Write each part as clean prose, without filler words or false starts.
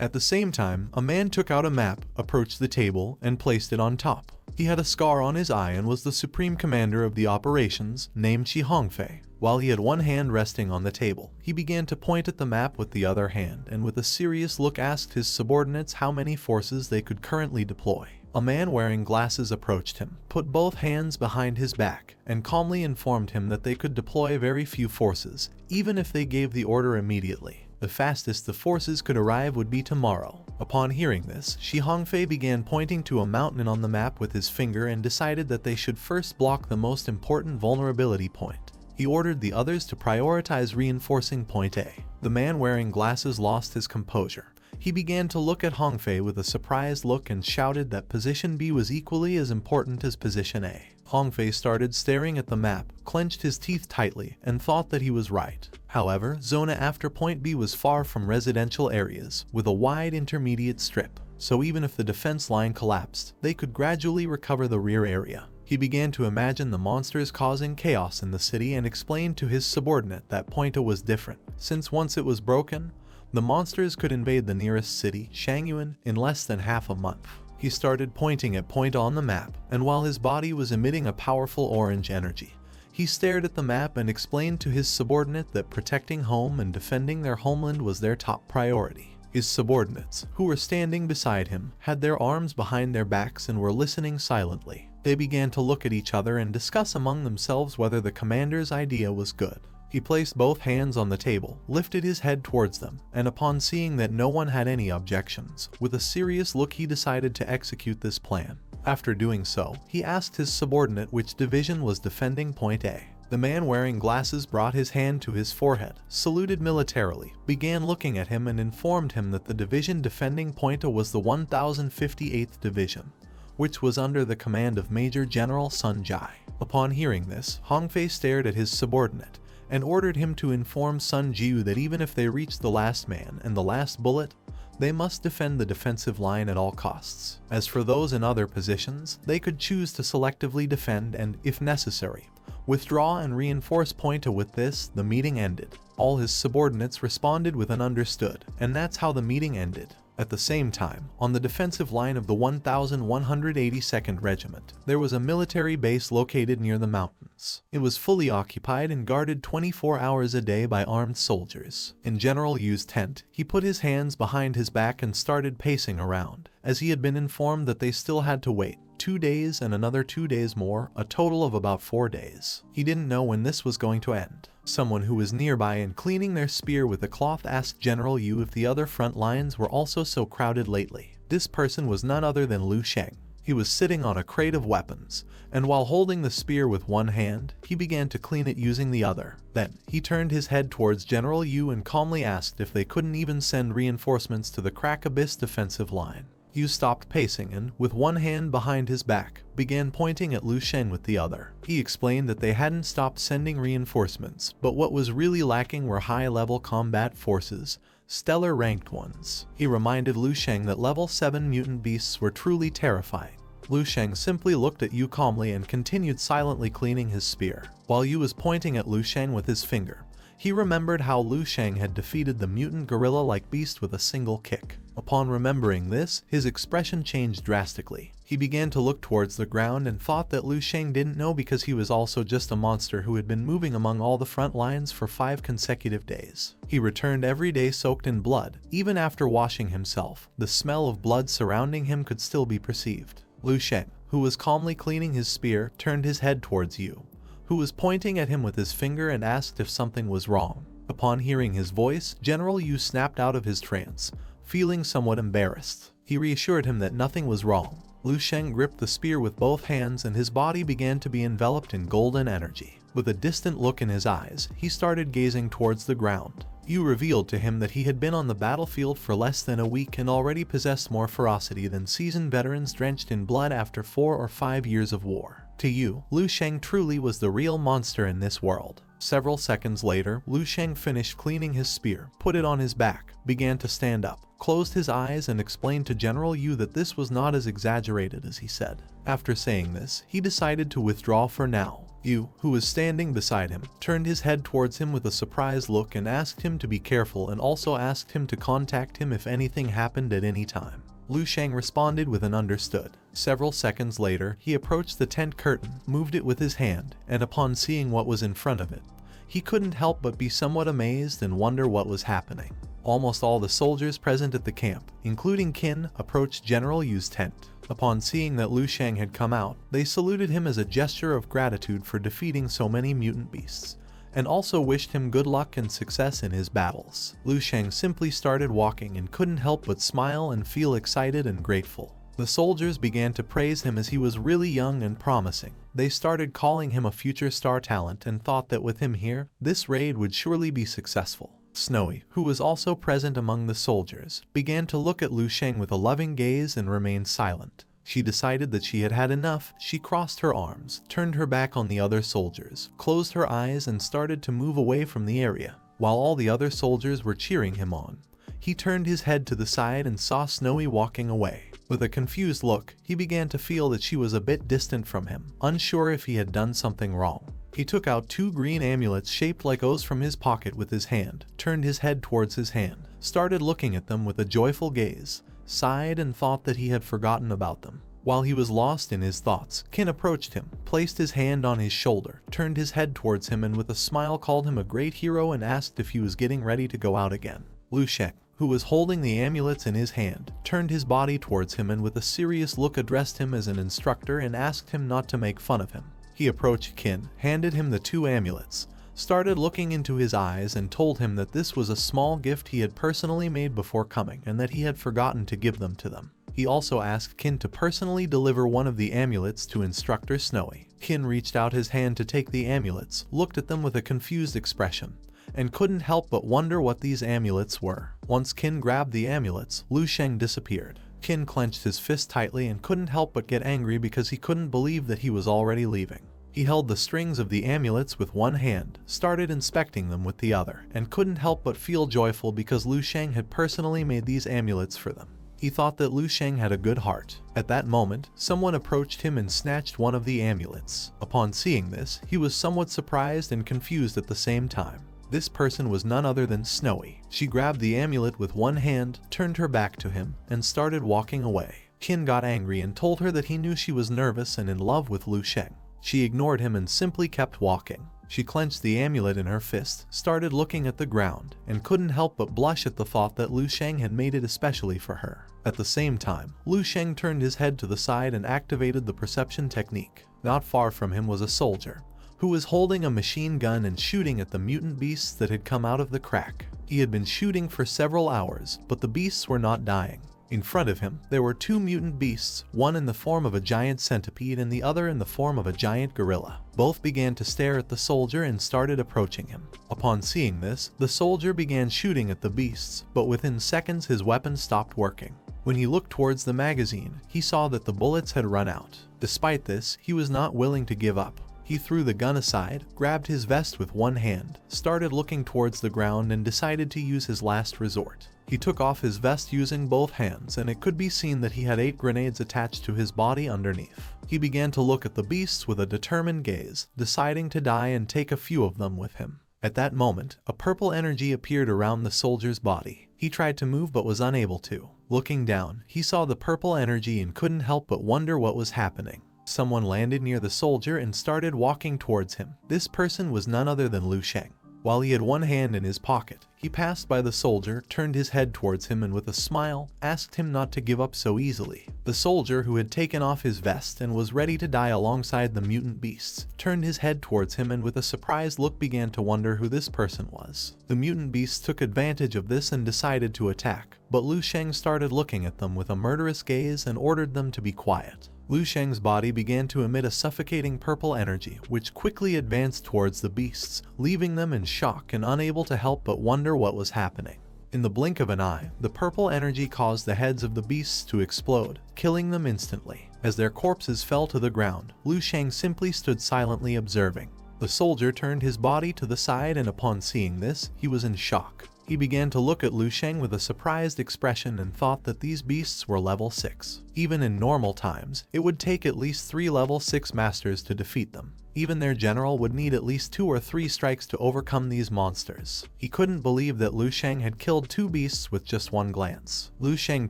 At the same time, a man took out a map, approached the table, and placed it on top. He had a scar on his eye and was the supreme commander of the operations, named Shi Hongfei. While he had one hand resting on the table, he began to point at the map with the other hand and with a serious look asked his subordinates how many forces they could currently deploy. A man wearing glasses approached him, put both hands behind his back, and calmly informed him that they could deploy very few forces, even if they gave the order immediately. The fastest the forces could arrive would be tomorrow. Upon hearing this, Shi Hongfei began pointing to a mountain on the map with his finger and decided that they should first block the most important vulnerability point. He ordered the others to prioritize reinforcing Point A. The man wearing glasses lost his composure. He began to look at Hongfei with a surprised look and shouted that Position B was equally as important as Position A. Hongfei started staring at the map, clenched his teeth tightly, and thought that he was right. However, zone after Point B was far from residential areas, with a wide intermediate strip, so even if the defense line collapsed, they could gradually recover the rear area. He began to imagine the monsters causing chaos in the city and explained to his subordinate that Point A was different, since once it was broken, the monsters could invade the nearest city, Shangyuan, in less than half a month. He started pointing at Point A on the map, and while his body was emitting a powerful orange energy, he stared at the map and explained to his subordinate that protecting home and defending their homeland was their top priority. His subordinates, who were standing beside him, had their arms behind their backs and were listening silently. They began to look at each other and discuss among themselves whether the commander's idea was good. He placed both hands on the table, lifted his head towards them, and upon seeing that no one had any objections, with a serious look he decided to execute this plan. After doing so, he asked his subordinate which division was defending Point A. The man wearing glasses brought his hand to his forehead, saluted militarily, began looking at him and informed him that the division defending Point A was the 1058th Division, which was under the command of Major General Sun Jai. Upon hearing this, Hongfei stared at his subordinate, and ordered him to inform Sun Jiu that even if they reached the last man and the last bullet, they must defend the defensive line at all costs. As for those in other positions, they could choose to selectively defend and, if necessary, withdraw and reinforce Point A. With this, the meeting ended. All his subordinates responded with an understood, and that's how the meeting ended. At the same time, on the defensive line of the 1182nd Regiment, there was a military base located near the mountains. It was fully occupied and guarded 24 hours a day by armed soldiers. In General Yu's tent, he put his hands behind his back and started pacing around, as he had been informed that they still had to wait 2 days and another 2 days more, a total of about 4 days. He didn't know when this was going to end. Someone who was nearby and cleaning their spear with a cloth asked General Yu if the other front lines were also so crowded lately. This person was none other than Lu Sheng. He was sitting on a crate of weapons, and while holding the spear with one hand, he began to clean it using the other. Then, he turned his head towards General Yu and calmly asked if they couldn't even send reinforcements to the Crack Abyss defensive line. Yu stopped pacing and, with one hand behind his back, began pointing at Lu Shen with the other. He explained that they hadn't stopped sending reinforcements, but what was really lacking were high-level combat forces, stellar ranked ones. He reminded Lu Sheng that level 7 mutant beasts were truly terrifying. Lu Sheng simply looked at Yu calmly and continued silently cleaning his spear. While Yu was pointing at Lu Sheng with his finger, he remembered how Lu Sheng had defeated the mutant gorilla-like beast with a single kick. Upon remembering this, his expression changed drastically. He began to look towards the ground and thought that Lu Sheng didn't know because he was also just a monster who had been moving among all the front lines for 5 consecutive days. He returned every day soaked in blood. Even after washing himself, the smell of blood surrounding him could still be perceived. Lu Sheng, who was calmly cleaning his spear, turned his head towards Yu, who was pointing at him with his finger and asked if something was wrong. Upon hearing his voice, General Yu snapped out of his trance, feeling somewhat embarrassed. He reassured him that nothing was wrong. Lu Sheng gripped the spear with both hands and his body began to be enveloped in golden energy. With a distant look in his eyes, he started gazing towards the ground. Yu revealed to him that he had been on the battlefield for less than a week and already possessed more ferocity than seasoned veterans drenched in blood after 4 or 5 years of war. To Yu, Lu Sheng truly was the real monster in this world. Several seconds later, Lu Sheng finished cleaning his spear, put it on his back, began to stand up, closed his eyes and explained to General Yu that this was not as exaggerated as he said. After saying this, he decided to withdraw for now. Yu, who was standing beside him, turned his head towards him with a surprised look and asked him to be careful and also asked him to contact him if anything happened at any time. Lu Sheng responded with an understood. Several seconds later, he approached the tent curtain, moved it with his hand, and upon seeing what was in front of it, he couldn't help but be somewhat amazed and wonder what was happening. Almost all the soldiers present at the camp, including Qin, approached General Yu's tent. Upon seeing that Lu Sheng had come out, they saluted him as a gesture of gratitude for defeating so many mutant beasts, and also wished him good luck and success in his battles. Lu Sheng simply started walking and couldn't help but smile and feel excited and grateful. The soldiers began to praise him as he was really young and promising. They started calling him a future star talent and thought that with him here, this raid would surely be successful. Snowy, who was also present among the soldiers, began to look at Lu Sheng with a loving gaze and remained silent. She decided that she had had enough. She crossed her arms, turned her back on the other soldiers, closed her eyes and started to move away from the area. While all the other soldiers were cheering him on, he turned his head to the side and saw Snowy walking away. With a confused look, he began to feel that she was a bit distant from him, unsure if he had done something wrong. He took out 2 green amulets shaped like O's from his pocket with his hand, turned his head towards his hand, started looking at them with a joyful gaze, sighed and thought that he had forgotten about them. While he was lost in his thoughts, Qin approached him, placed his hand on his shoulder, turned his head towards him and with a smile called him a great hero and asked if he was getting ready to go out again. Lu Sheng, who was holding the amulets in his hand, turned his body towards him and with a serious look addressed him as an instructor and asked him not to make fun of him. He approached Qin, handed him the 2 amulets, started looking into his eyes and told him that this was a small gift he had personally made before coming and that he had forgotten to give them to them. He also asked Qin to personally deliver one of the amulets to Instructor Snowy. Qin reached out his hand to take the amulets, looked at them with a confused expression, and couldn't help but wonder what these amulets were. Once Qin grabbed the amulets, Lu Sheng disappeared. Qin clenched his fist tightly and couldn't help but get angry because he couldn't believe that he was already leaving. He held the strings of the amulets with one hand, started inspecting them with the other, and couldn't help but feel joyful because Lu Sheng had personally made these amulets for them. He thought that Lu Sheng had a good heart. At that moment, someone approached him and snatched one of the amulets. Upon seeing this, he was somewhat surprised and confused at the same time. This person was none other than Snowy. She grabbed the amulet with one hand, turned her back to him, and started walking away. Qin got angry and told her that he knew she was nervous and in love with Lu Sheng. She ignored him and simply kept walking. She clenched the amulet in her fist, started looking at the ground, and couldn't help but blush at the thought that Lu Sheng had made it especially for her. At the same time, Lu Sheng turned his head to the side and activated the perception technique. Not far from him was a soldier, who was holding a machine gun and shooting at the mutant beasts that had come out of the crack. He had been shooting for several hours, but the beasts were not dying. In front of him, there were 2 mutant beasts, one in the form of a giant centipede and the other in the form of a giant gorilla. Both began to stare at the soldier and started approaching him. Upon seeing this, the soldier began shooting at the beasts, but within seconds his weapon stopped working. When he looked towards the magazine, he saw that the bullets had run out. Despite this, he was not willing to give up. He threw the gun aside, grabbed his vest with one hand, started looking towards the ground and decided to use his last resort. He took off his vest using both hands and it could be seen that he had 8 grenades attached to his body underneath. He began to look at the beasts with a determined gaze, deciding to die and take a few of them with him. At that moment, a purple energy appeared around the soldier's body. He tried to move but was unable to. Looking down, he saw the purple energy and couldn't help but wonder what was happening. Someone landed near the soldier and started walking towards him. This person was none other than Lu Sheng. While he had one hand in his pocket, he passed by the soldier, turned his head towards him and with a smile, asked him not to give up so easily. The soldier, who had taken off his vest and was ready to die alongside the mutant beasts, turned his head towards him and with a surprised look began to wonder who this person was. The mutant beasts took advantage of this and decided to attack, but Lu Sheng started looking at them with a murderous gaze and ordered them to be quiet. Lu Sheng's body began to emit a suffocating purple energy, which quickly advanced towards the beasts, leaving them in shock and unable to help but wonder what was happening. In the blink of an eye, the purple energy caused the heads of the beasts to explode, killing them instantly. As their corpses fell to the ground, Lu Sheng simply stood silently observing. The soldier turned his body to the side and upon seeing this, he was in shock. He began to look at Lu Sheng with a surprised expression and thought that these beasts were level 6. Even in normal times, it would take at least 3 level 6 masters to defeat them. Even their general would need at least 2 or 3 strikes to overcome these monsters. He couldn't believe that Lu Sheng had killed 2 beasts with just one glance. Lu Sheng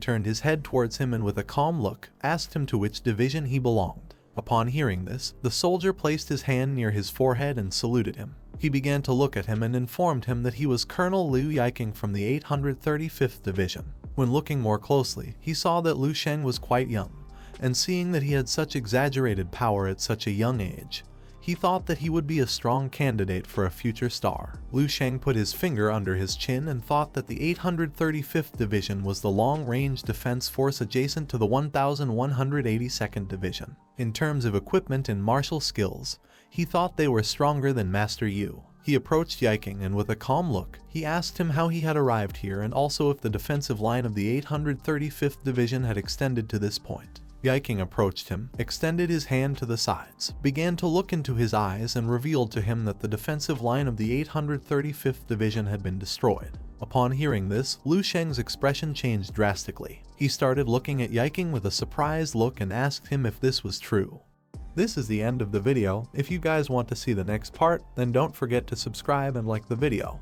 turned his head towards him and with a calm look, asked him to which division he belonged. Upon hearing this, the soldier placed his hand near his forehead and saluted him. He began to look at him and informed him that he was Colonel Liu Yiking from the 835th Division. When looking more closely, he saw that Lu Sheng was quite young, and seeing that he had such exaggerated power at such a young age, he thought that he would be a strong candidate for a future star. Lu Sheng put his finger under his chin and thought that the 835th Division was the long-range defense force adjacent to the 1182nd Division. In terms of equipment and martial skills, he thought they were stronger than Master Yu. He approached Yiking and with a calm look, he asked him how he had arrived here and also if the defensive line of the 835th Division had extended to this point. Yiking approached him, extended his hand to the sides, began to look into his eyes and revealed to him that the defensive line of the 835th Division had been destroyed. Upon hearing this, Lu Sheng's expression changed drastically. He started looking at Yiking with a surprised look and asked him if this was true. This is the end of the video. If you guys want to see the next part, then don't forget to subscribe and like the video.